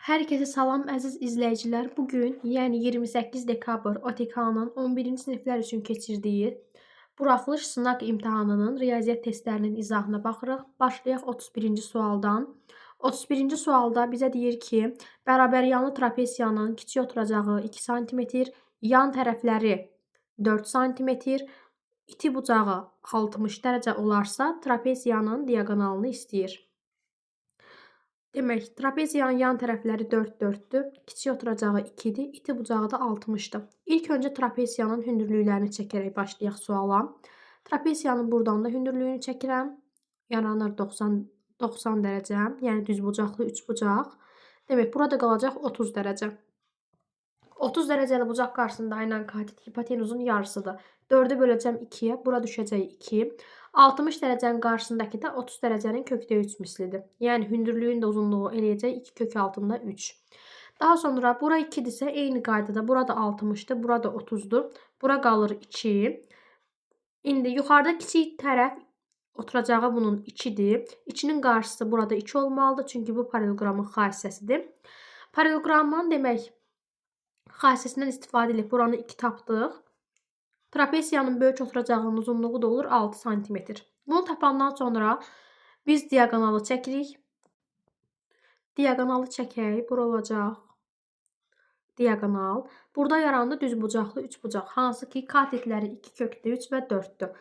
Hər kəsə salam əziz izləyicilər. Bugün, yəni 28 dekabr OTK-nın 11-ci siniflər üçün keçirdiyi buraxılış sınaq imtahanının riyaziyyat testlərinin izahına baxırıq. Başlayaq 31-ci sualdan. 31-ci sualda bizə deyir ki, bərabəryanlı trapesiyanın kiçik oturacağı 2 sm, yan tərəfləri 4 sm, iti bucağı 60 dərəcə olarsa, trapesiyanın diaqonalını istəyir. Demək, trapeziyanın yan tərəfləri 4-4-dür, kiçik oturacağı 2-dir, iti bucağı da 60-dır. İlk öncə trapeziyanın hündürlüklərini çəkərək başlayaq suala. Trapeziyanın buradan da hündürlüyünü çəkirəm. Yaranır 90 dərəcə, yəni düzbucaqlı 3 bucaq. Demək, burada qalacaq 30 dərəcə. 30 dərəcəli bucaq qarşısında ilə hipotenuzun yarısıdır. 4-ü böləcəm 2-yə, bura düşəcək 2. 60 dərəcənin qarşısındakı da 30 dərəcənin kökdə 3 mislidir. Yəni hündürlüyün də uzunluğu eləyəcək 2 kök altında 3. Daha sonra bura 2-dirsə eyni qaydada burada 60-dır, burada 30-dur. Bura qalır 2. İndi yuxarıda kiçik tərəf oturacağı bunun 2-dir. 2-nin qarşısı burada 2 olmalıdır. Çünki bu paralelogramın xassəsidir. Paralelogramın demək xassəsindən istifadə edib buranı 2 tapdıq. Trapeziyanın böyük oturacağının uzunluğu da olur 6 sm. Bunu tapandan sonra biz diaqonalı çəkirik. Diaqonalı çəkək. Bura olacaq diaqonal. Burada yarandı düzbucaqlı 3 bucaq. Hansı ki katetləri 2 kökdə 3 və 4-dür.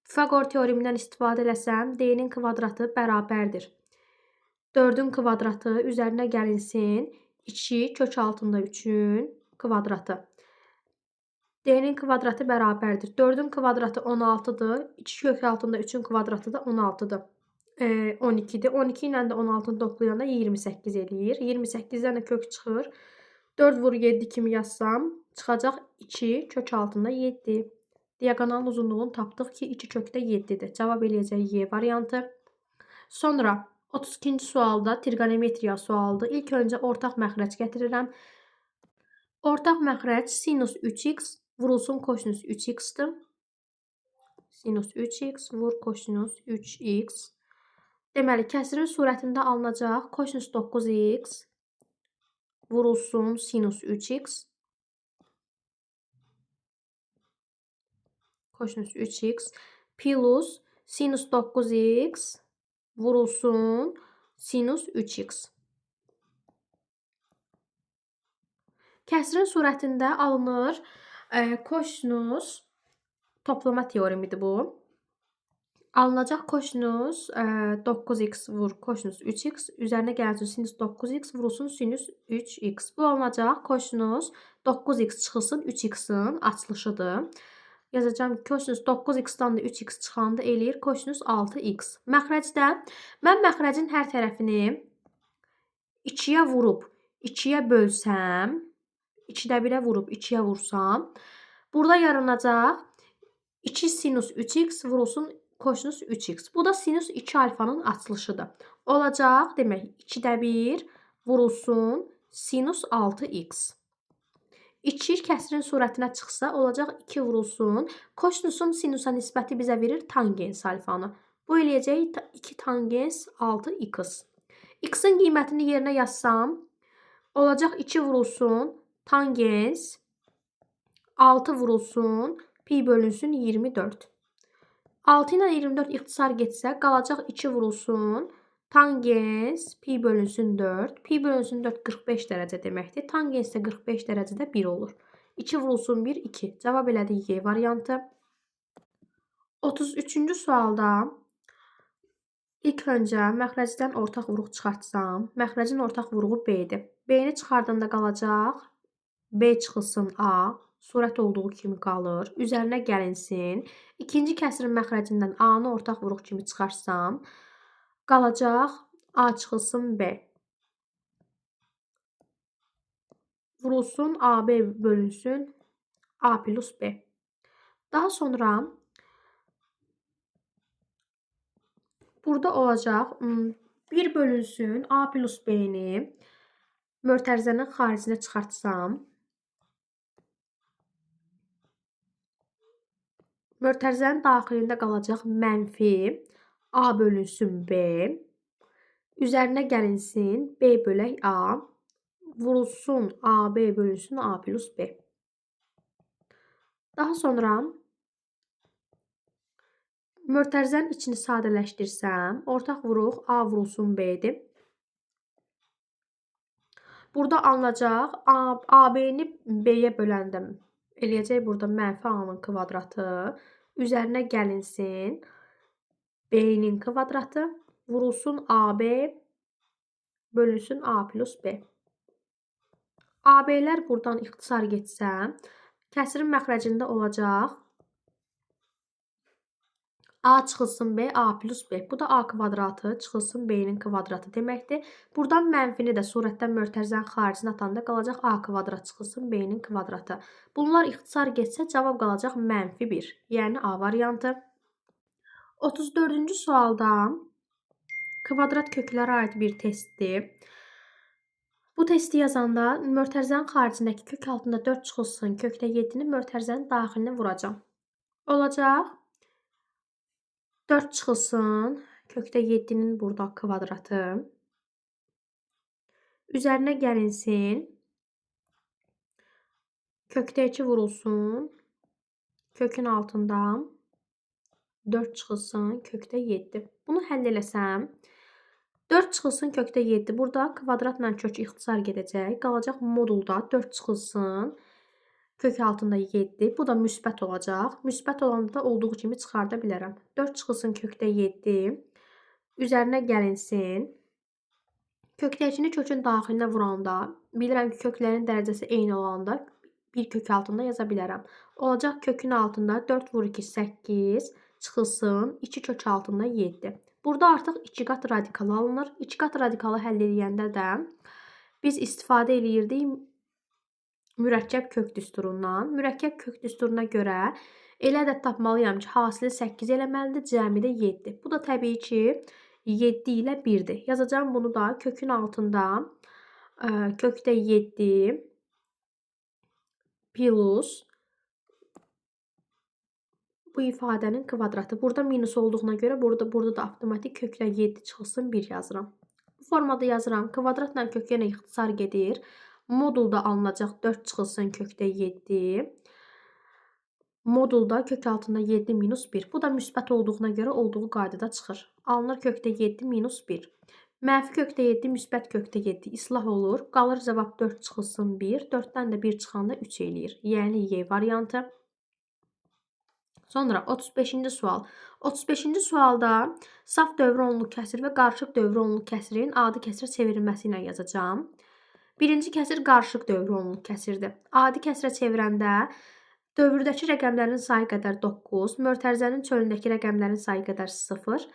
Pifaqor teoremindən istifadə eləsəm, d-nin kvadratı bərabərdir 4-ün kvadratı üzərinə gəlinsin 2 kök altında 3-ün kvadratı. D-nin kvadratı bərabərdir. 4-ün kvadratı 16-dır. 2 kök altında 3-ün kvadratı da 16-dır. 12-dir. 12 ilə də 16-nı toplayanda 28 eləyir. 28-dən də kök çıxır. 4 vur 7 kimi yazsam, çıxacaq 2 kök altında 7. Diaqonalın uzunluğunu tapdıq ki, 2 kökdə 7-dir. Cavab eləyəcək Y variantı. Sonra 32-ci sualda trigonometriya sualıdır. İlk öncə ortaq məxrəc gətirirəm. Ortaq məxrəc sinus 3x vurulsun kosinus 3x-dir. Sinus 3x vur kosinus 3x. Deməli, kəsirin surətində alınacaq kosinus 9x vurulsun sinus 3x. Kosinus 3x plus sinus 9x vurulsun sinus 3x. Kəsirin surətində alınır kosinus toplama teoremidir bu. Alınacaq kosinus 9x vur kosinus 3x üzərinə gəlsin sinus 9x vurulsun sinus 3x. Bu alınacaq kosinus 9x çıxılsın 3x-in açılışıdır. Yazacağım kosinus 9x-dan da 3x çıxanda eləyir kosinus 6x. Məxrəcdə mən məxrəcin hər tərəfini 2-yə vurub 2-yə bölsəm, 2-də 1-ə vurub 2-yə vursam, burada yaranacaq 2 sinus 3x vurulsun kosinus 3x. Bu da sinus 2 alfanın açılışıdır. Olacaq, demək, 2-də 1 vurulsun sinus 6x. 2 kəsirin surətinə çıxsa, olacaq 2 vurulsun. Kosinusun sinusa nisbəti bizə verir tangens alfanı. Bu eləyəcək 2 tangens 6x. X-in qiymətini yerinə yazsam, olacaq 2 vurulsun tangens 6 vurulsun pi bölünsün 24. 6 ilə 24 ixtisar getsə, qalacaq 2 vurulsun tangens pi bölünsün 4. Pi bölünsün 4 45 dərəcə deməkdir. Tangens də 45 dərəcədə 1 olur. 2 vurulsun 1, 2. Cavab elədi Y variantı. 33-cü sualda ilk öncə məxrəcdən ortaq vuruq çıxartsam, məxrəcin ortaq vuruğu B-dir. B-ni çıxardanda qalacaq B çıxılsın A. Surət olduğu kimi qalır. Üzərinə gəlinsin. İkinci kəsirin məxrəcindən A-nı ortaq vuruq kimi çıxarsam, qalacaq A çıxılsın B. Vurulsun AB bölünsün A plus B. Daha sonra burada olacaq 1 bölünsün A plus B-ni mötərizənin xaricinə çıxartsam, mötərizənin daxilində qalacaq mənfi A bölünsün B. Üzərinə gəlinsin B bölək A. vurulsun AB bölünsün A plus B. Daha sonra mötərizənin içini sadələşdirsəm, ortaq vuruq A vurulsun B'dir. Burada alınacaq AB-ni B-yə böləndə eləyəcək burada mənfi A-nın kvadratı. Üzərinə gəlinsin B-nin kvadratı. Vurulsun AB bölünsün A plus B. AB-lər buradan ixtisar getsə, kəsirin məxrəcində olacaq A çıxılsın B, A plus B. Bu da A kvadratı çıxılsın B-nin kvadratı deməkdir. Buradan mənfini də surətdən mötərizənin xaricinə atanda qalacaq A kvadrat çıxılsın B-nin kvadratı. Bunlar ixtisar getsə cavab qalacaq -1. Yəni A variantı. 34-cü sualda kvadrat köklərə aid bir testdir. Bu testi yazanda mötərizənin xaricindəki kök altında 4 çıxılsın kökdə 7-ni mötərizənin daxilinə vuracam. Olacaq 4 çıxılsın kökdə 7-nin burada kvadratı. Üzərinə gəlinsin. Kökdə 2 vurulsun. Kökün altında 4 çıxılsın kökdə 7. Bunu həll eləsəm 4 çıxılsın kökdə 7. Burada kvadratla kök ixtisar gedəcək. Qalacaq modulda 4 çıxılsın kök altında 7. Bu da müsbət olacaq. Müsbət olanda da olduğu kimi çıxarda bilərəm. 4 çıxılsın kökdə 7. Üzərinə gəlinsin. Kökdəkini kökün daxilinə vuranda bilirəm ki, köklərin dərəcəsi eyni olanda bir kök altında yaza bilərəm. Olacaq kökün altında 4 vur 2 8 çıxılsın 2 kök altında 7. Burada artıq 2 qat radikal alınır. 2 qat radikalı həll edəndə də biz istifadə eləyirdik mürəkkəb kök düsturundan. Mürəkkəb kök düsturuna görə elə ədəd tapmalıyam ki, hasili 8 eləməlidir, cəmi də 7. Bu da təbii ki 7 ilə 1-dir. Yazacağım bunu da kökün altında kökdə 7 plus bu ifadənin kvadratı. Burada minus olduğuna görə burada da avtomatik köklə 7 çıxılsın 1 yazıram. Bu formada yazıram. Kvadratla kök yenə ixtisar gedir. Modulda alınacaq 4 çıxılsın kökdə 7. Modulda kök altında 7 minus 1. Bu da müsbət olduğuna görə olduğu qaydada çıxır. Alınır kökdə 7 minus 1. Mənfi kökdə 7, müsbət kökdə 7 islah olur. Qalır cavab 4 çıxılsın 1. 4-dən də 1 çıxanda 3 eləyir. Yəni Y variantı. Sonra 35-ci sual. 35-ci sualda saf dövrə onluq kəsir və qarışıq dövrə onluq kəsirin adi kəsirə çevrilməsi ilə yazacağam. Birinci kəsir qarışıq dövrə onluq kəsirdir. Adi kəsirə çevirəndə dövrdəki rəqəmlərin sayı qədər 9, mötərizənin çölündəki rəqəmlərin sayı qədər 0.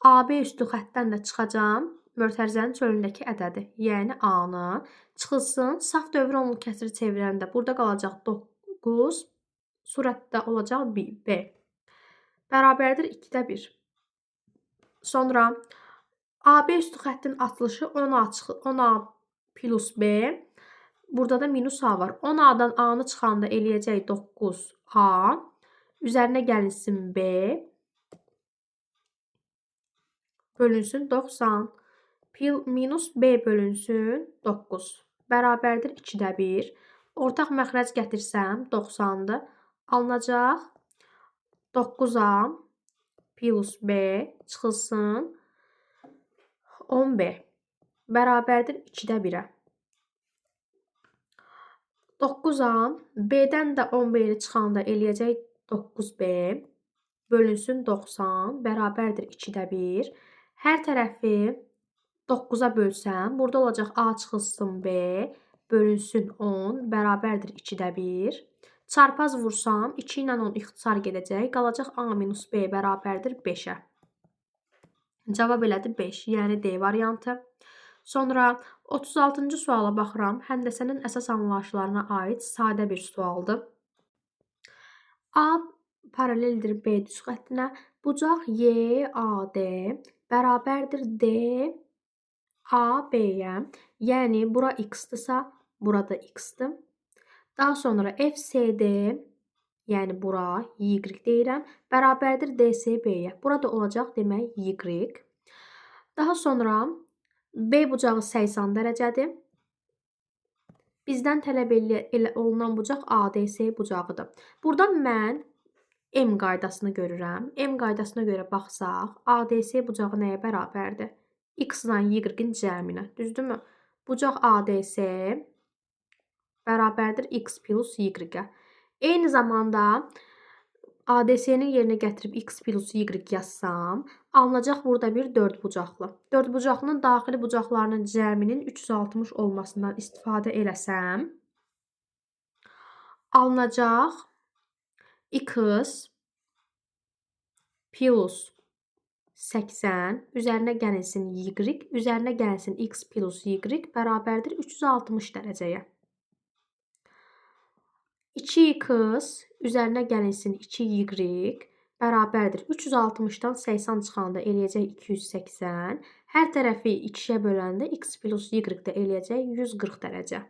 AB üstü xəttdən də çıxacam mötərizənin çölündəki ədədi, yəni A-nı. Çıxılsın, saf dövrə onluq kəsiri çevirəndə burada qalacaq 9. Surətdə olacaq B. Bərabərdir 2-də 1. Sonra AB üstü xəttin açılışı 10A plus B. Burada da minus A var. 10A'dan A-nı çıxanda eləyəcək 9A. Üzərinə gəlinsin B. Bölünsün 90. Minus B bölünsün 9. Bərabərdir 2-də 1. Ortaq məxrəc gətirsəm 90-dır. Alınacaq 9A plus B çıxılsın 10B. Bərabərdir 2-də 1-ə. 9A B'dən də 10B'ni çıxanda eləyəcək 9B. Bölünsün 90. Bərabərdir 2-də 1. Hər tərəfi 9-a bölsəm, burada olacaq A çıxılsın B. Bölünsün 10. Bərabərdir 2-də 1. Çarpaz vursam 2 ilə 10 ixtisar gedəcək. Qalacaq A minus B bərabərdir 5-ə. Cavab elədi 5. Yəni D variantı. Sonra 36-cı suala baxıram. Həndəsənin əsas anlayışlarına aid sadə bir sualdır. A paraleldir B düz xəttinə. Bucaq YAD bərabərdir D AB-yə. Yəni bura x-dırsa, burada x-dır. Daha sonra FCD, yəni bura Y deyirəm, bərabərdir DSB-yə. Burada olacaq demək Y. Daha sonra B bucağı 80 dərəcədir. Bizdən tələb olunan bucaq ADS bucağıdır. Burada mən M qaydasını görürəm. M qaydasına görə baxsaq, ADS bucağı nəyə bərabərdir? X-la Y-in cəminə, düzdürmü? Bucaq ADS bərabərdir X plus Y-ə. Eyni zamanda ADS-nin yerinə gətirib X plus Y yazsam, alınacaq burada bir dördbucaqlı. Dördbucaqlının daxili bucaqlarının cəminin 360 olmasından istifadə eləsəm, alınacaq X plus 80 üzərinə gəlinsin Y, üzərinə gəlinsin X plus Y bərabərdir 360 dərəcəyə. 2x üzərinə gəlinsin 2y bərabərdir 360-dan 80 çıxanda eləyəcək 280. Hər tərəfi 2-yə böləndə x plus y də eləyəcək 140 dərəcə.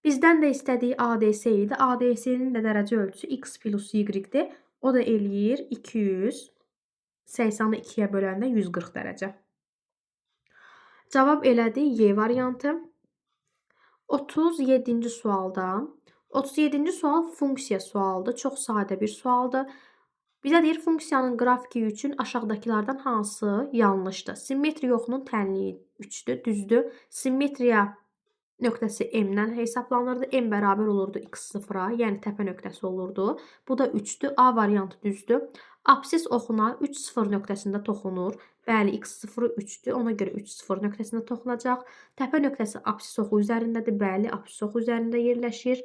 Bizdən də istədiyi ADS idi. ADS-nin də dərəcə ölçüsü x plus y-dir. O da eləyir 280-i 2-yə böləndə 140 dərəcə. Cavab elədi Y variantı. 37-ci sualda 37-ci sual funksiya sualıdır. Çox sadə bir sualdır. Bizə deyir, funksiyanın qrafiki üçün aşağıdakılardan hansı yanlışdır? Simmetriya oxunun tənliyi 3-dür, düzdür. Simmetriya nöqtəsi M-dən hesablanırdı. M bərabər olurdu x0-a, yəni təpə nöqtəsi olurdu. Bu da 3-dür. A variantı düzdür. Absis oxuna 3-0 nöqtəsində toxunur. Bəli, x0 3-dür. Ona görə 3-0 nöqtəsində toxunacaq. Təpə nöqtəsi absis oxu üzərindədir. Bəli, absis oxu üzərində yerləşir.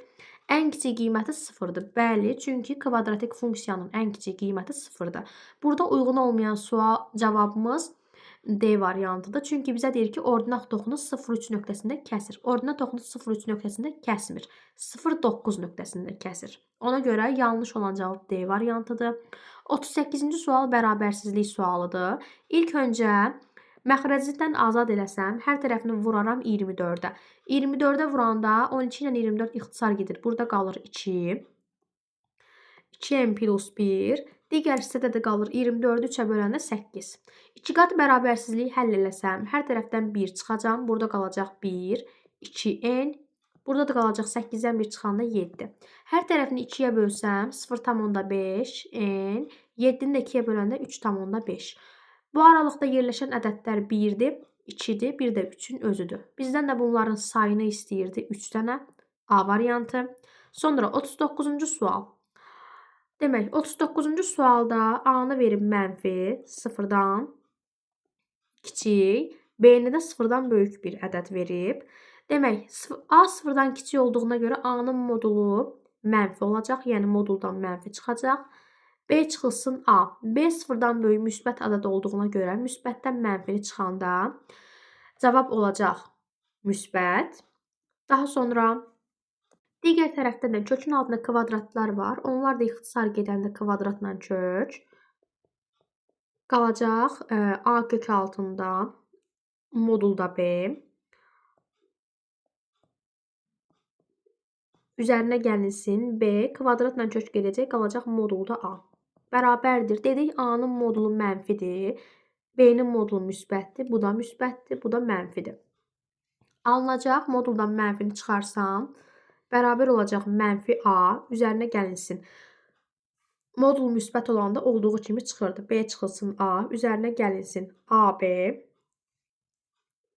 Ən kiçik qiyməti 0-dır. Bəli, çünki kvadratik funksiyanın ən kiçik qiyməti 0-dır. Burada uyğun olmayan sual cavabımız D variantıdır. Çünki bizə deyir ki, ordinat toxunu 0,3 nöqtəsində kəsir. Ordinat toxunu 0,3 nöqtəsində kəsmir. 0,9 nöqtəsində kəsir. Ona görə yanlış olan cavab D variantıdır. 38-ci sual bərabərsizlik sualıdır. İlk öncə məxrəcdən azad eləsəm, hər tərəfini vuraram 24-ə. 24-ə vuranda 12 ilə 24 ixtisar gedir. Burada qalır 2. 2m plus 1. Digər hissədə də qalır 24-ü 3-ə böləndə 8. 2 qat bərabərsizliyi həll eləsəm, hər tərəfdən 1 çıxacam. Burada qalacaq 1, 2n. Burada da qalacaq 8-dən 1 çıxanda 7. Hər tərəfini 2-yə bölsəm 0,5 n. 7-ni də 2-yə böləndə 3,5. Bu aralıqda yerləşən ədədlər 1-dir, 2-dir, bir də 3-ün özüdür. Bizdən də bunların sayını istəyirdi 3 dənə. A variantı. Sonra 39-cu sual. Demək, 39-cu sualda A-nı verib mənfi 0-dan kiçik, B-ni də 0-dan böyük bir ədəd verib. Demək, A 0-dan kiçik olduğuna görə A-nın modulu mənfi olacaq, yəni moduldan mənfi çıxacaq. B çıxılsın A. B 0-dan böyük müsbət ədəd olduğuna görə müsbətdən mənfili çıxanda cavab olacaq müsbət. Daha sonra digər tərəfdə də kökün altında kvadratlar var. Onlar da ixtisar gedəndə kvadratla kök. Qalacaq A kök altında modulda B. Üzərinə gəlinsin B. Kvadratla kök gedəcək, qalacaq modulda A. Bərabərdir. Dedik, A-nın modulu mənfidir. B-nin modulu müsbətdir. Bu da müsbətdir. Bu da mənfidir. Alınacaq, moduldan mənfini çıxarsam, bərabər olacaq mənfi A. Üzərinə gəlinsin. Modul müsbət olanda olduğu kimi çıxırdı. B çıxılsın A. Üzərinə gəlinsin AB.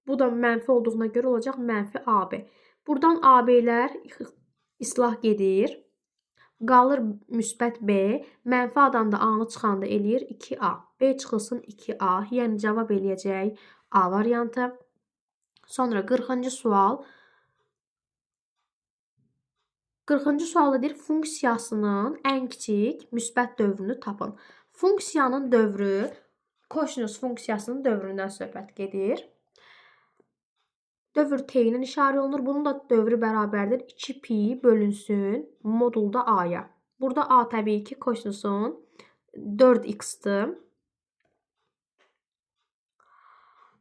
Bu da mənfi olduğuna görə olacaq mənfi AB. Buradan AB-lər islah gedir. Qalır müsbət B. Mənfi A-dan da A-nı çıxanda eləyir 2A. B çıxılsın 2A. Yəni cavab eləyəcək A variantı. Sonra 40-cı sual. 40-cı sualda deyir, funksiyasının ən kiçik müsbət dövrünü tapın. Funksiyanın dövrü kosinus funksiyasının dövründən söhbət gedir. Dövr T ilə işarə olunur. Bunun da dövrü bərabərdir 2pi bölünsün modulda A-ya. Burada A təbii ki, kosinusun 4x-dır.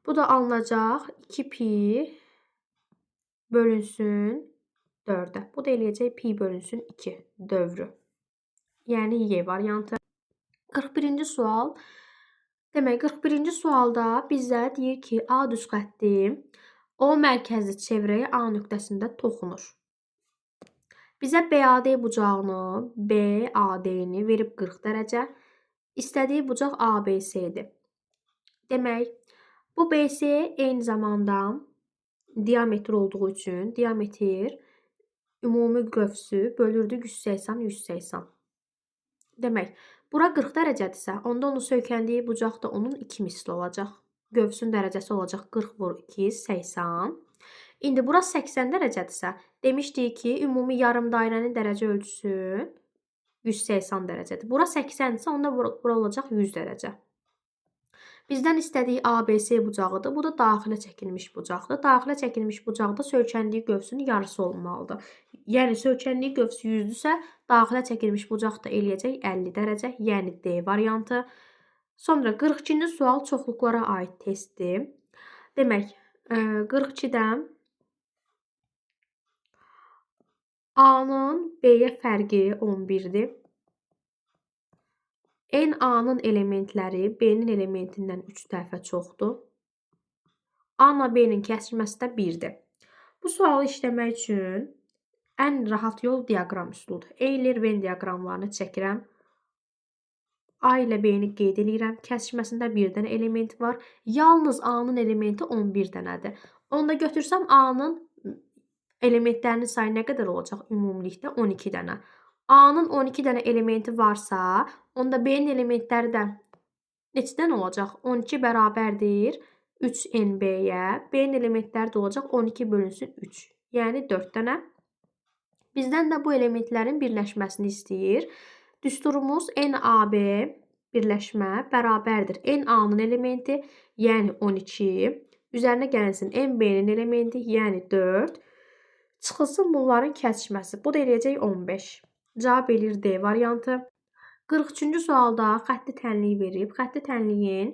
Bu da alınacaq 2pi bölünsün 4-ə. Bu da eləyəcək pi bölünsün 2 dövrü. Yəni Y variantı. 41-ci sual. Demək, 41-ci sualda bizə deyir ki, A düz xətti O mərkəzli çevrəyə A nöqtəsində toxunur. Bizə BAD bucağını, BAD-ni verib 40 dərəcə. İstədiyi bucaq ABC-dir. Demək, bu BC eyni zamanda diametr olduğu üçün diametr ümumi qövsü bölürdü 180-180. Demək, bura 40 dərəcədirsə, onda onun söykəndiyi bucaq da onun 2 misli olacaq. Qövsün dərəcəsi olacaq 40 vur 2, 80. İndi bura 80 dərəcədirsə, demişdik ki, ümumi yarım dairənin dərəcə ölçüsü 180 dərəcədir. Bura 80-dirsə, onda bura olacaq 100 dərəcə. Bizdən istədiyi ABC bucağıdır. Bu da daxilə çəkilmiş bucaqdır. Daxilə çəkilmiş bucaqda söykəndiyi qövsün yarısı olmalıdır. Yəni, söykəndiyi qövsü 100-dürsə, daxilə çəkilmiş bucaq da eləyəcək 50 dərəcə, yəni D variantı. Sonra 42-ci sual çoxluqlara aid testdir. Demək, 42-dən A-nın B-yə fərqi 11-dir. A-nın elementləri B-nin elementindən 3 dəfə çoxdur. A-la B-nin kəsrməsi də 1-dir. Bu sualı işləmək üçün ən rahat yol diaqram üsuludur. Euler Venn diaqramlarını çəkirəm. A ilə B-ni qeyd edirəm. Kəsrməsində 1 dənə element var. Yalnız A-nın elementi 11 dənədir. Onda götürsəm A-nın elementlərinin sayı nə qədər olacaq ümumilikdə? 12 dənə. A-nın 12 dənə elementi varsa, onda B-nin elementləri də neçədən olacaq? 12 bərabərdir 3NB-yə. B-nin elementləri də olacaq 12 bölünsün 3. Yəni 4 dənə. Bizdən də bu elementlərin birləşməsini istəyir. Düsturumuz NAB birləşmə bərabərdir NA-nın elementi, yəni 12. Üzərinə gəlsin NB-nin elementi, yəni 4. Çıxılsın bunların kəsişməsi. Bu da eləyəcək 15. Cavab eləyir D variantı. 43-cü sualda xətti tənliyi verib. Xətti tənliyin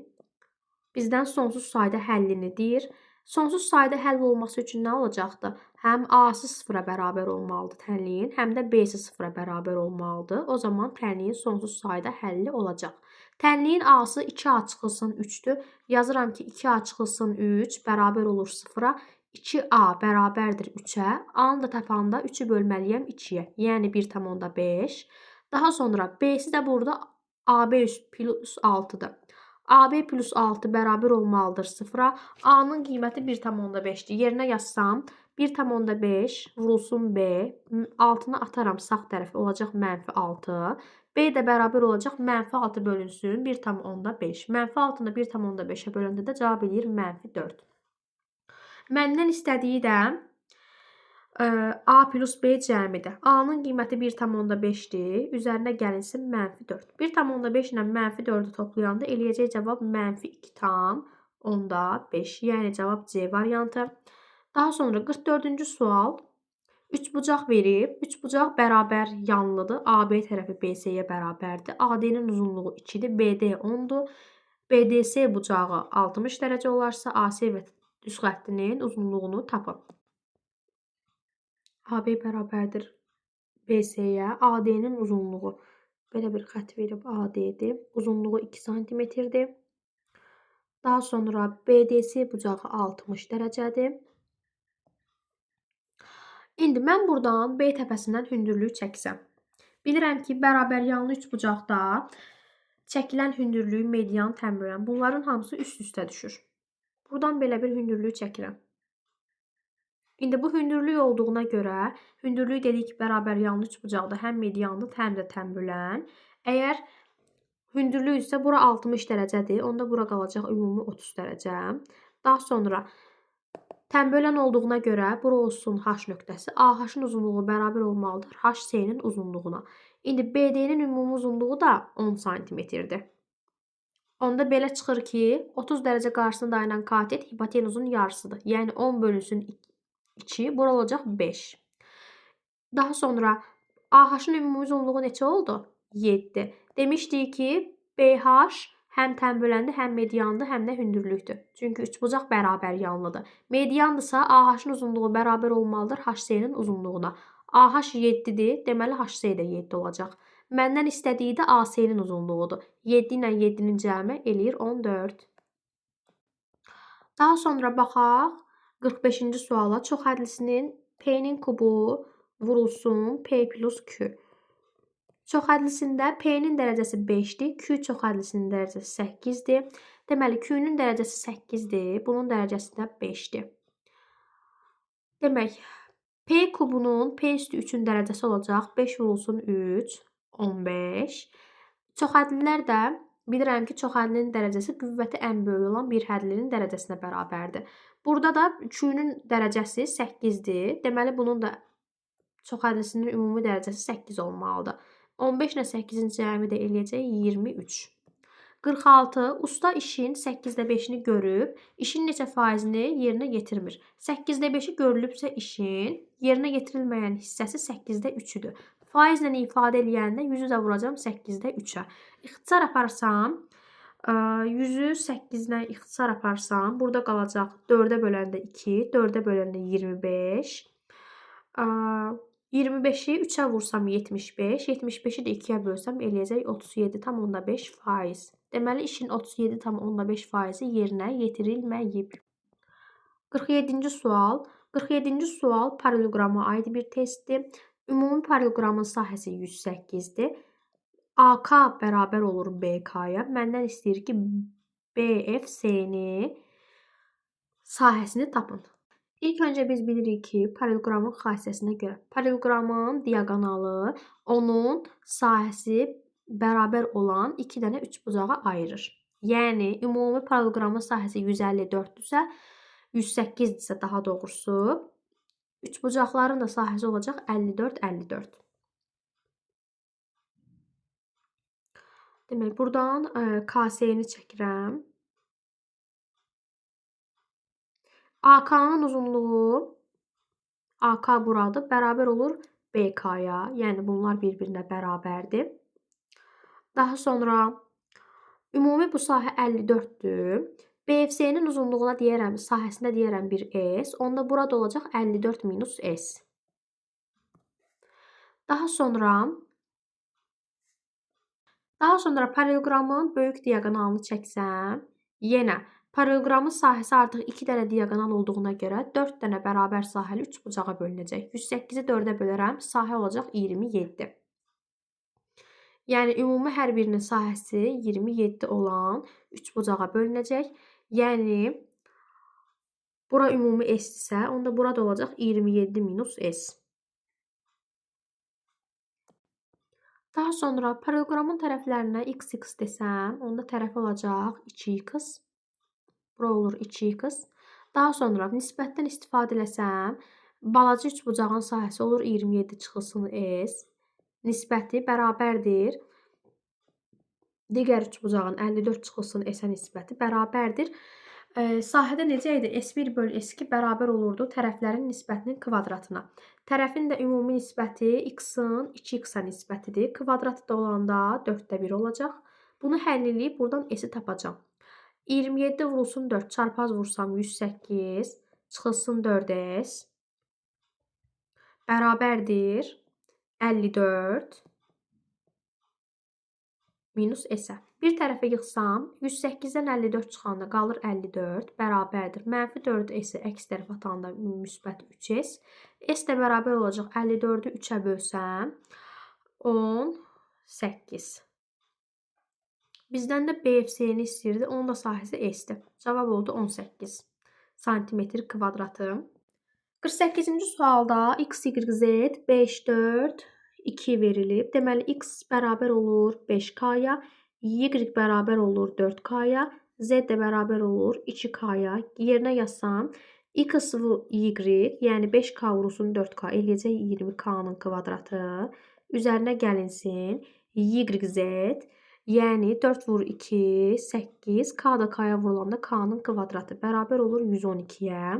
bizdən sonsuz sayda həllini deyir. Sonsuz sayda həll olması üçün nə olacaqdır? Həm A-sı 0-a bərabər olmalıdır tənliyin, həm də B-si 0-a bərabər olmalıdır. O zaman tənliyin sonsuz sayda həlli olacaq. Tənliyin A-sı 2A çıxılsın 3-dür. Yazıram ki, 2A çıxılsın 3 bərabər olur 0-a. 2A bərabərdir 3-ə. A-nı da tapanda 3-ü bölməliyəm 2-yə. Yəni 1,5. Daha sonra B-si də burada AB plus 6-dır. AB plus 6 bərabər olmalıdır 0-a. A-nın qiyməti 1,5-dir. Yerinə yazsam 1,5 vurulsun B. 6-nı ataram sağ tərəfə olacaq -6. B də bərabər olacaq -6 bölünsün 1,5. -6-nı 1,5-ə böləndə də cavab eləyir -4. Məndən istədiyi də A plus B cəmidir. A-nın qiyməti 1,5-dir. Üzərinə gəlinsin -4. 1,5 ilə -4-ü toplayanda eləyəcək cavab -2,5. Yəni cavab C variantı. Daha sonra 44-cü sual. 3 bucaq verib. 3 bucaq bərabər yanlıdır. AB tərəfi BC-yə bərabərdir. AD-nin uzunluğu 2-dir. BD 10-dur. BDS bucağı 60 dərəcə olarsa AC və düz xəttinin uzunluğunu tapın. AB bərabərdir BC-yə. AD-nin uzunluğu belə bir xətt verib AD-dir. Uzunluğu 2 cm-dir. Daha sonra BDS bucağı 60 dərəcədir. İndi mən buradan B təpəsindən hündürlüyü çəksəm. Bilirəm ki, bərabər yanlı 3 bucaqda çəkilən hündürlüyü median təmbilən. Bunların hamısı üst-üstə düşür. Buradan belə bir hündürlüyü çəkirəm. İndi bu hündürlük olduğuna görə, hündürlük dedik ki, bərabər yanlı 3 bucaqda həm mediandır, həm də təmbülən. Əgər hündürlük isə bura 60 dərəcədir, onda bura qalacaq ümumi 30 dərəcə. Daha sonra təmbölən olduğuna görə bura olsun H nöqtəsi. AH-ın uzunluğu bərabər olmalıdır HC-nin uzunluğuna. İndi BD-nin ümumi uzunluğu da 10 cm-dir. Onda belə çıxır ki, 30 dərəcə qarşısında dayanan katet hipotenuzun yarısıdır. Yəni 10 bölünsün 2, bura olacaq 5. Daha sonra AH-ın ümumi uzunluğu neçə oldu? 7. Demişdik ki, BH həm təmböləndir, həm mediandır, həm də hündürlükdür. Çünki 3 bucaq bərabər yanlıdır. Mediandırsa AH-ın uzunluğu bərabər olmalıdır HC-nin uzunluğuna. AH 7-dir, deməli HC də 7 olacaq. Məndən istədiyi də AC-nin uzunluğudur. 7 ilə 7-nin cəmi eləyir 14. Daha sonra baxaq 45-ci suala çoxhədlisinin P-nin kubu vurulsun P plus Q. Çoxhədlisində P-nin dərəcəsi 5-dir, Q çoxhədlisinin dərəcəsi 8-dir. Deməli, Q-nun dərəcəsi 8-dir, bunun dərəcəsi də 5-dir. Demək, P kubunun P üstü 3-ün dərəcəsi olacaq 5 vurulsun 3, 15. Çoxhədlilər də bilirəm ki, çoxhədlinin dərəcəsi qüvvəti ən böyük olan bir hədlinin dərəcəsinə bərabərdir. Burada da Q-nun dərəcəsi 8-dir. Deməli, bunun da çoxhədlisinin ümumi dərəcəsi 8 olmalıdır. 15 ilə 8-in cəmi də eləyəcək 23. 46. Usta işin 8-də 5-ni görüb, işin neçə faizini yerinə yetirmir. 8-də 5-i görülübsə işin yerinə yetirilməyən hissəsi 8-də 3-üdür. Faizlə ifadə eləyəndə 100-ü də vuracam 8-də 3-ə. İxtisar aparsam, 100-ü 8-dən ixtisar aparsam, burada qalacaq 4-ə böləndə 2, 4-ə böləndə 25. 25-i 3-ə vursam 75, 75-i də 2-yə bölsəm eləyəcək 37,5 faiz. Deməli, işin 37,5 faizi yerinə yetirilməyib. 47-ci sual. 47-ci sual paralelograma aid bir testdir. Ümumi paralelogramın sahəsi 108-dir. AK bərabər olur BK-ya. Məndən istəyir ki, BFC-ni sahəsini tapın. İlk öncə biz bilirik ki, paralelogramın xassəsinə görə paralelogramın diaqonalı onun sahəsi bərabər olan 2 dənə üçbucağa ayırır. Yəni, ümumi paralelogramın sahəsi 154-dürsə, 108-dirsə daha doğrusu, üçbucaqların da sahəsi olacaq 54-54. Demək, buradan KS-ni çəkirəm. AK-nın uzunluğu AK buradır, bərabər olur BK-ya. Yəni, bunlar bir-birinə bərabərdir. Daha sonra, ümumi bu sahə 54-dür. BFC-nin uzunluğuna deyərəm, sahəsində deyərəm bir S. Onda burada olacaq 54 minus S. Daha sonra paralelogramın böyük diaqonalını çəksəm, yenə paralelogramın sahəsi artıq 2 dənə diaqonal olduğuna görə 4 dənə bərabər sahəli üçbucağa bölünəcək. 108-i 4-ə bölərəm, sahə olacaq 27. Yəni, ümumi hər birinin sahəsi 27 olan üçbucağa bölünəcək. Yəni, bura ümumi S-dirsə, onda burada olacaq 27 minus S. Daha sonra paralelogramın tərəflərinə x desəm, onda tərəf olacaq 2x. Bura olur 2x. Daha sonra nisbətdən istifadə eləsəm, balaca üçbucağın sahəsi olur 27 çıxılsın S. Nisbəti bərabərdir. Digər üçbucağın 54 çıxılsın S-ə nisbəti bərabərdir. Sahədə necə idi? S1 bölü S2 bərabər olurdu tərəflərin nisbətinin kvadratına. Tərəfin də ümumi nisbəti x-in 2x-ə nisbətidir. Kvadratı da olanda 4-də 1 olacaq. Bunu həll edib buradan S-i tapacam. 27 vurulsun 4 çarpaz vursam 108 çıxılsın 4S bərabərdir 54 minus S-ə. Bir tərəfə yıxsam 108-dən 54 çıxanda qalır 54 bərabərdir. Mənfi 4S-i əks tərəf atanda müsbət 3S. S də bərabər olacaq 54-ü 3-ə bölsəm 18. Bizdən də BFC-ni istəyirdi. Onun da sahəsi S-dir. Cavab oldu 18 santimetr kvadratı. 48-ci sualda x, y, z 5, 4, 2 verilib. Deməli, x bərabər olur 5K-ya, y bərabər olur 4K-ya, z də bərabər olur 2K-ya. Yerinə yazsam, x, y, yəni 5K vurulsun 4K eləyəcək 20K-nın kvadratı. Üzərinə gəlinsin, y, z, yəni 4 vur 2, 8, K da K-ya vurulanda K-nın kvadratı bərabər olur 112-yə.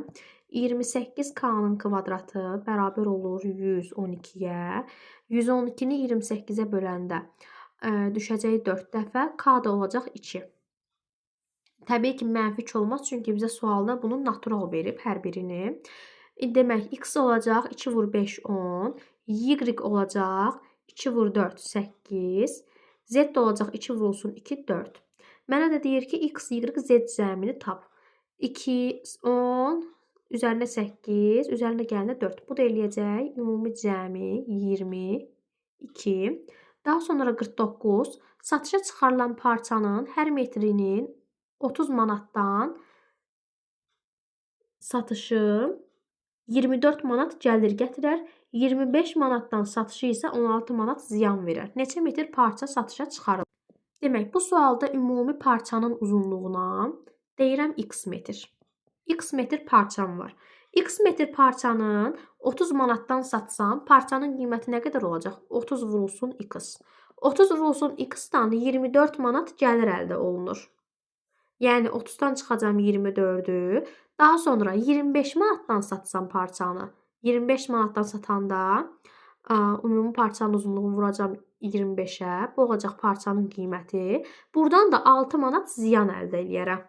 28K-nın kvadratı bərabər olur 112-yə. 112-ni 28-ə böləndə düşəcək 4 dəfə. K da olacaq 2. Təbii ki, mənfi 2 olmaz. Çünki bizə sualda bunun natural verib hər birini. Demək, x olacaq 2 vur 5, 10. Y olacaq 2 vur 4, 8. Z də olacaq 2 vurulsun 2, 4. Mənə də deyir ki, x, y, z cəmini tap. 2, 10, üzərinə 8, üzərinə gələnə 4. Bu da eləyəcək ümumi cəmi 22. Daha sonra 49. Satışa çıxarılan parçanın hər metrinin 30 manatdan satışı 24 manat gəlir gətirər. 25 manatdan satışı isə 16 manat ziyan verər. Neçə metr parça satışa çıxarılır? Demək, bu sualda ümumi parçanın uzunluğuna deyirəm x metr. X metr parçam var. X metr parçanın 30 manatdan satsam, parçanın qiyməti nə qədər olacaq? 30 vurulsun x. 30 vurulsun x-dan 24 manat gəlir əldə olunur. Yəni 30-dan çıxacam 24-ü. Daha sonra 25 manatdan satsam parçanı. 25 manatdan satanda ümumi parçanın uzunluğunu vuracam 25-ə. Bu olacaq parçanın qiyməti. Buradan da 6 manat ziyan əldə eləyərəm.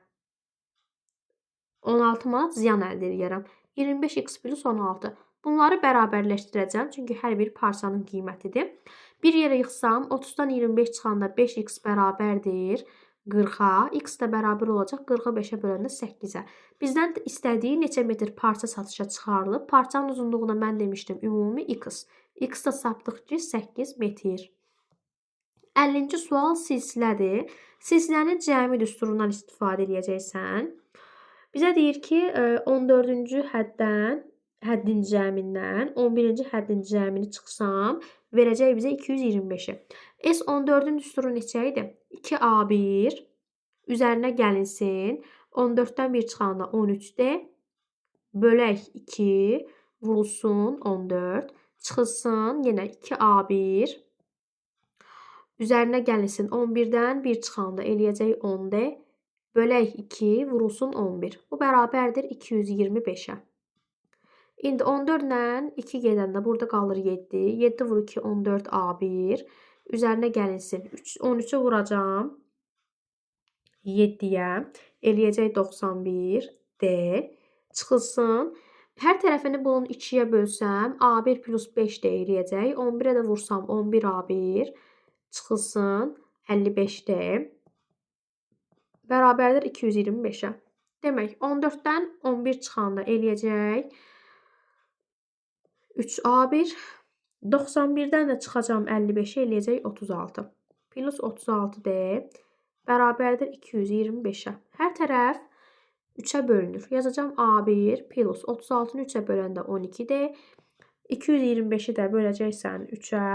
16 manat ziyan əldə eləyərəm. 25x plus 16. Bunları bərabərləşdirəcəm. Çünki hər bir parçanın qiymətidir. Bir yerə yıxsam 30-dan 25 çıxanda 5x bərabərdir 40-a. X də bərabər olacaq 40-ı 5-ə böləndə 8-ə. Bizdən istədiyi neçə metr parça satışa çıxarılıb. Parçanın uzunluğuna mən demişdim ümumi x. X da tapdıq ki 8 metr. 50-ci sual silsilədir. Silsilənin cəmi düsturundan istifadə edəcəksən. Bizə deyir ki, 14-cü həddin cəmindən 11-ci həddin cəmini çıxsam, verəcək bizə 225-i. S14-ün düsturu neçə idi? 2A1 üzərinə gəlinsin. 14-dən 1 çıxanda 13-dir. Bölək 2 vurulsun 14. Çıxılsın yenə 2A1 üzərinə gəlinsin. 11-dən 1 çıxanda eləyəcək 10-dir. Bölək 2 vurulsun 11. Bu bərabərdir 225-ə. İndi 14 ilə 2 gedəndə burada qalır 7. 7 vur 2 14 A1. Üzərinə gəlinsin. 13-ü vuracam 7-yə. Eləyəcək 91 D. Çıxılsın. Hər tərəfini bunun 2-yə bölsəm A1 plus 5 də eləyəcək. 11-ə də vursam 11 A1. Çıxılsın 55 D. Bərabərdir 225-ə. Demək, 14-dən 11 çıxanda eləyəcək 3A1. 91-dən də çıxacam 55-ə eləyəcək 36. Plus 36D bərabərdir 225-ə. Hər tərəf 3-ə bölünür. Yazacam A1 plus 36-nı 3-ə böləndə 12-dir. 225-i də böləcəksən 3-ə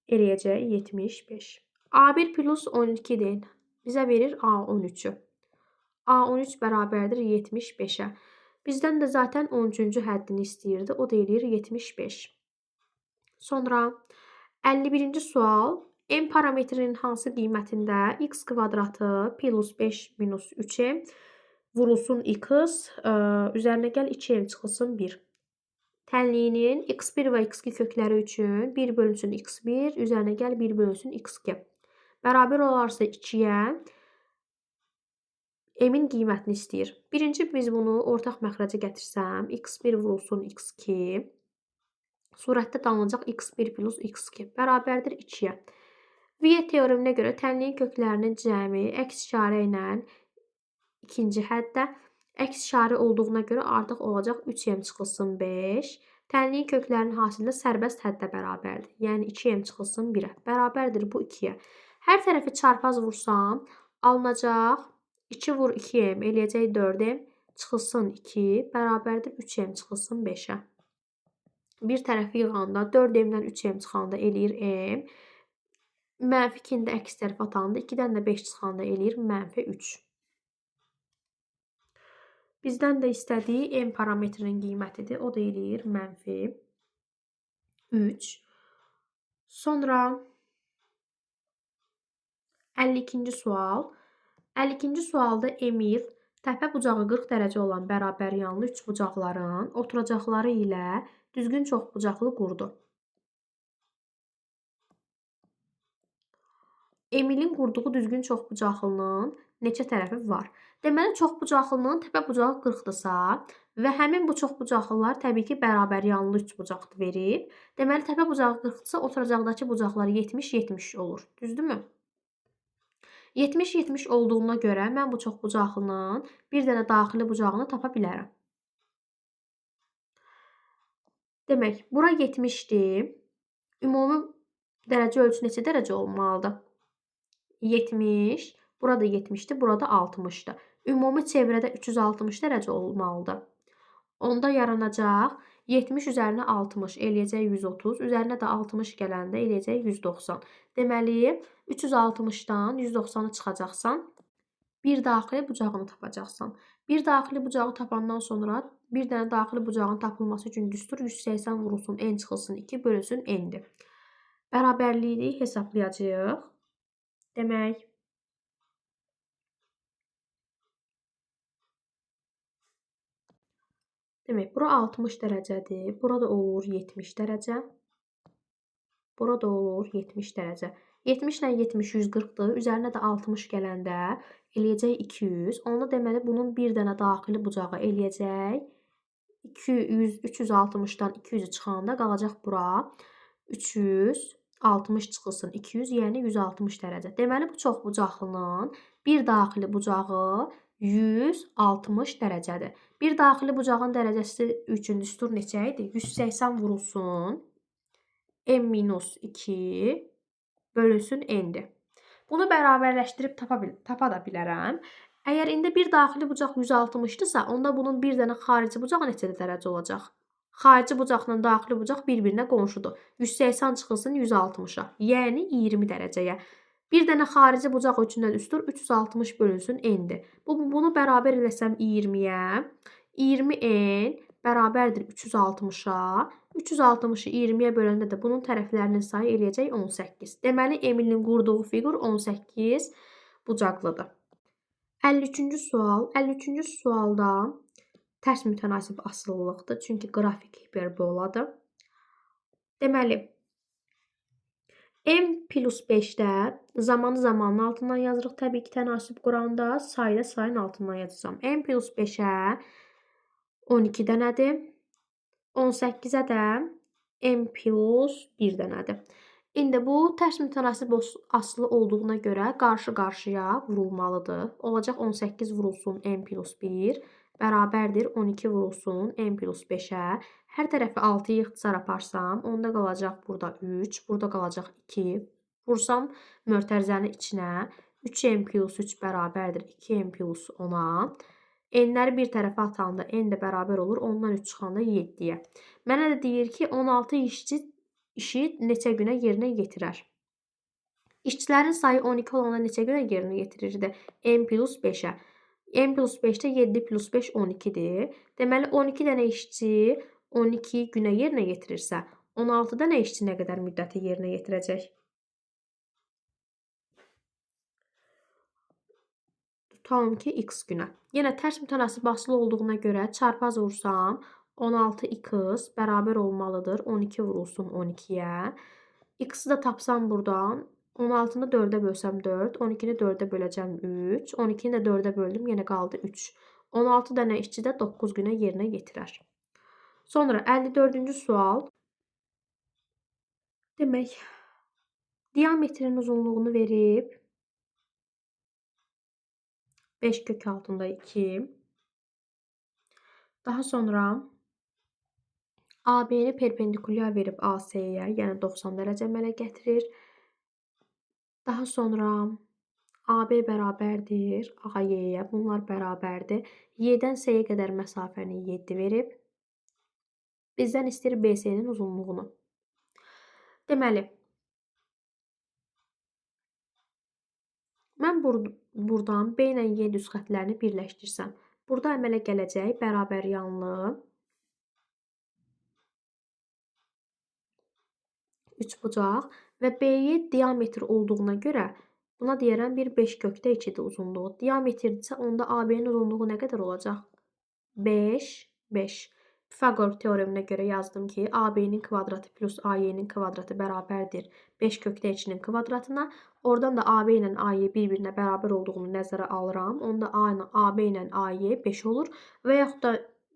eləyəcək 75. A1 plus 12-dir. Bizə verir A13-ü. A13 bərabərdir 75-ə. Bizdən də zaten 13-cü həddini istəyirdi. O da eləyir 75. Sonra 51-ci sual. M parametrinin hansı qiymətində x kvadratı plus 5 minus 3m vurulsun x, üzərinə gəl 2m çıxılsın 1. Tənliyinin x1 və x2 kökləri üçün 1 bölünsün x1, üzərinə gəl 1 bölünsün x2. Bərabər olarsa 2-yə m-in qiymətini istəyir. Birinci biz bunu ortaq məxrəcə gətirsəm, x1 vurulsun x2, surətdə qalınacaq x1 plus x2 bərabərdir 2-yə. Viet teoreminə görə tənliyin köklərinin cəmi əks işarə ilə ikinci həddə, əks işarə olduğuna görə artıq olacaq 3m çıxılsın 5. Tənliyin köklərinin hasili sərbəst həddə bərabərdir. Yəni 2m çıxılsın 1-ə. Bərabərdir bu 2-yə. Hər tərəfi çarpaz vursam, alınacaq 2 vur 2m eləyəcək 4m çıxılsın 2 bərabərdir 3m çıxılsın 5-ə. Bir tərəfi yığanda 4m-dən 3m çıxanda eləyir m. Mənfi 2-ni də əks tərəf atanda 2-dən də 5 çıxanda eləyir mənfi 3. Bizdən də istədiyi m parametrinin qiymətidir. O da eləyir mənfi 3. Sonra 52-ci sual. 52-ci sualda Emil təpə bucağı 40 dərəcə olan bərabər yanlı üç bucaqların oturacaqları ilə düzgün çoxbucaqlı qurdu. Emilin qurduğu düzgün çoxbucaqlının neçə tərəfi var? Deməli, çoxbucaqlının təpə bucağı 40-dırsa və həmin bu çoxbucaqlılar təbii ki, bərabər yanlı üç bucaqlı verib. Deməli, təpə bucağı 40-dırsa oturacaqdakı bucaqlar 70-70 olur. Düzdürmü? 70-70 olduğuna görə mən bu çoxbucaqlının bir dənə daxili bucağını tapa bilərəm. Demək, bura 70-dir. Ümumi dərəcə ölçüsü neçə dərəcə olmalıdır? 70. Burada 70-dir, burada 60-dır. Ümumi çevrədə 360 dərəcə olmalıdır. Onda yaranacaq 70 üzərinə 60 eləyəcək 130. Üzərinə də 60 gələndə eləyəcək 190. Deməli, 360-dan 190-ı çıxacaqsan. Bir daxili bucağını tapacaqsan. Bir daxili bucağı tapandan sonra bir dənə daxili bucağın tapılması üçün düstur 180 vurulsun n çıxılsın 2 bölünsün n-dir. Bərabərliyi hesablayacağıq. Demək, bura 60 dərəcədir. Burada olur 70 dərəcə. Burada olur 70 dərəcə. 70 ilə 70 140-dır. Üzərinə də 60 gələndə eləyəcək 200. Onda deməli bunun bir dənə daxili bucağı eləyəcək 200, 360-dan 200-ü çıxanda qalacaq bura 360 çıxılsın 200, yəni 160 dərəcə. Deməli bu çoxbucaqlının bir daxili bucağı 160 dərəcədir. Bir daxili bucağın dərəcəsi üçün düstur neçə idi? 180 vurulsun n-2 bölünsün n-dir. Bunu bərabərləşdirib tapa da bilərəm. Əgər indi bir daxili bucaq 160-dırsa, onda bunun bir dənə xarici bucağı neçə dərəcə olacaq? Xarici bucaqla daxili bucaq bir-birinə qonşudur. 180 çıxılsın 160-a, yəni 20 dərəcəyə. Bir dənə xarici bucaq üçün də düstur 360 bölünsün n-dir. Bunu bərabər eləsəm 20-yə, 20n bərabərdir 360-a. 360-ı 20-yə böləndə də bunun tərəflərinin sayı eləyəcək 18. Deməli, Emilin qurduğu fiqur 18 bucaqlıdır. 53-cü sual. 53-cü sualda tərs mütənasib asılılıqdır. Çünki qrafik hiperboladır. Deməli, m plus 5-də zamanın altından yazırıq. Təbii ki, tənasib quranda sayda sayın altından yazacağım. M plus 5-ə 12 dənədir. 18-ə də m plus 1 dənədir. İndi bu tərs mütənasib asılı olduğuna görə qarşı-qarşıya vurulmalıdır. Olacaq 18 vurulsun m plus 1 bərabərdir 12 vurulsun m plus 5-ə. Hər tərəfi 6-yı ixtisar aparsam, onda qalacaq burada 3, burada qalacaq 2. Vursam mötərizənin içinə 3m plus 3 bərabərdir 2m plus 10-a. N'ləri bir tərəfə atanda n də bərabər olur. Ondan 3 çıxanda 7-yə. Mənə də deyir ki, 16 işi neçə günə yerinə yetirər? İşçilərin sayı 12 olanda neçə günə yerinə yetirirdi? M plus 5-ə. M plus 5-də 7 plus 5 12-dir. Deməli, 12 dənə işçi 12 günə yerinə yetirirsə, 16 dənə işçi nə qədər müddəti yerinə yetirəcək? Tutalım ki, x günə. Yenə tərs mütənasib asılı olduğuna görə çarpaz vursam 16x bərabər olmalıdır. 12 vurulsun 12-yə. X-i də tapsam buradan 16-nı 4-ə bölsəm 4, 12-ni 4-ə böləcəm 3, 12-ni də 4-ə böldüm, yenə qaldı 3. 16 dənə işçi də 9 günə yerinə yetirər. Sonra 54-cü sual. Demək, diametrin uzunluğunu verib 5 kök altında 2. Daha sonra AB-ni perpendikulyar verib AC-yə, yəni 90 dərəcə əmələ gətirir. Daha sonra AB bərabərdir AY-yə, bunlar bərabərdir. Y-dən S-yə qədər məsafəni 7 verib. Bizdən istəyir BC-nin uzunluğunu. Deməli, mən buradan B ilə Y düz xətlərini birləşdirsəm, burada əmələ gələcək bərabər yanlı üçbucaq və BY diametr olduğuna görə buna deyərəm bir 5 kökdə 2-dir uzunluğu. Diametrdirsə onda AB-nin uzunluğu nə qədər olacaq? 5, 5. Pifaqor teoreminə görə yazdım ki, AB-nin kvadratı plus AY-nin kvadratı bərabərdir 5 kökdə 2-nin kvadratına. Oradan da AB ilə AY bir-birinə bərabər olduğunu nəzərə alıram. Onda AB ilə AY 5 olur. Və yaxud da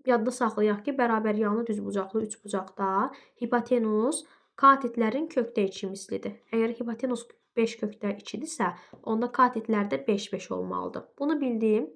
yadda saxlayaq ki, bərabər yanlı düzbucaqlı üçbucaqda hipotenuz katitlərin kökdə 2 mislidir. Əgər hipotenuz 5 kökdə 2-dirsə, onda katitlər də 5-5 olmalıdır. Bunu bildim.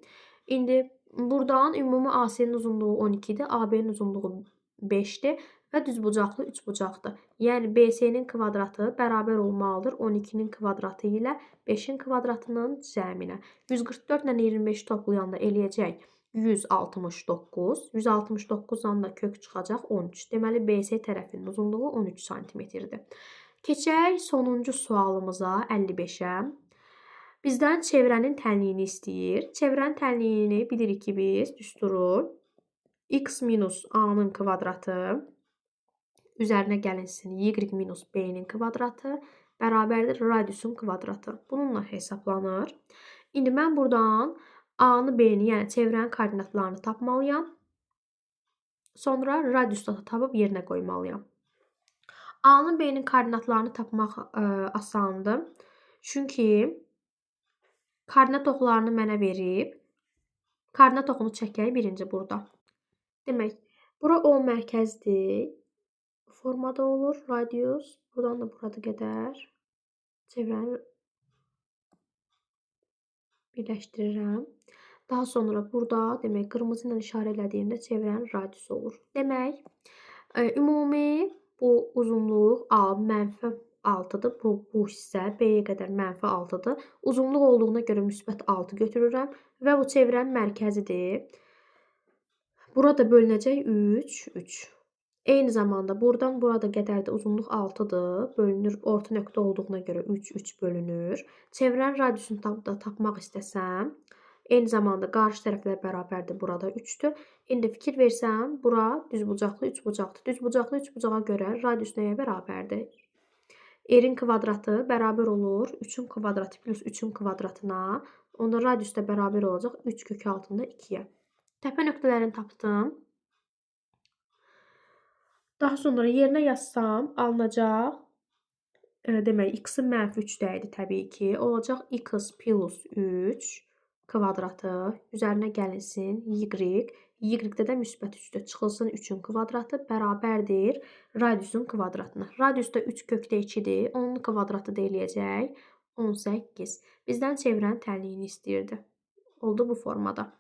İndi buradan ümumi AC-nin uzunluğu 12-dir, AB-nin uzunluğu 5-dir və düzbucaqlı üçbucaqdır. Yəni BC-nin kvadratı bərabər olmalıdır 12-nin kvadratı ilə 5-in kvadratının cəminə. 144 ilə 25 toplayanda eləyəcək 169. 169-dan da kök çıxacaq 13. Deməli BC tərəfinin uzunluğu 13 sm-dir. Keçək sonuncu sualımıza 55-ə. Bizdən çevrənin tənliyini istəyir. Çevrənin tənliyini bilirik ki biz düsturu x minus a-nın kvadratı üzərinə gəlinsin y minus b-nin kvadratı bərabərdir radiusun kvadratı. Bununla hesablanır. İndi mən buradan a-nı b-ni, yəni çevrənin koordinatlarını tapmalıyam. Sonra radiusda da tapıb yerinə qoymalıyam. A-nın b-nin koordinatlarını tapmaq asandır. Çünki koordinat oxlarını mənə verib. Koordinat oxunu çəkək birinci burada. Demək, bura O mərkəzdir. Formada olur radius. Buradan da burada qədər çevrəni birləşdirirəm. Daha sonra burada demək qırmızı ilə işarə elədiyimdə çevrənin radiusu olur. Demək, ümumi bu uzunluq A -6-dır. Bu hissə B-yə qədər -6-dır. Uzunluq olduğuna görə müsbət 6 götürürəm və bu çevrənin mərkəzidir. Burada bölünəcək 3, 3. Eyni zamanda buradan burada qədər də uzunluq 6-dır. Bölünür, orta nöqtə olduğuna görə 3, 3 bölünür. Çevrənin radiusunu tapmaq istəsəm, eyni zamanda qarşı tərəflər bərabərdir. Burada 3-dür. İndi fikir versəm, bura düzbucaqlı üçbucaqdır. Düzbucaqlı üçbucağa görə radius nəyə bərabərdir? R-in kvadratı bərabər olur 3-ün kvadratı plus 3-ün kvadratına. Onda radius da bərabər olacaq 3 kök altında 2-yə. Təpə nöqtələrini tapdım. Daha sonra yerinə yazsam alınacaq. Demək, x-in -3 dəydi təbii ki. Olacaq x plus 3 kvadratı üzərinə gəlinsin y. Y-də də müsbət 3-dür. Çıxılsın 3-ün kvadratı bərabərdir radiusun kvadratına. Radius da 3 kökdə 2-dir. Onun kvadratı da eləyəcək 18. Bizdən çevrənin tənliyini istəyirdi. Oldu bu formada.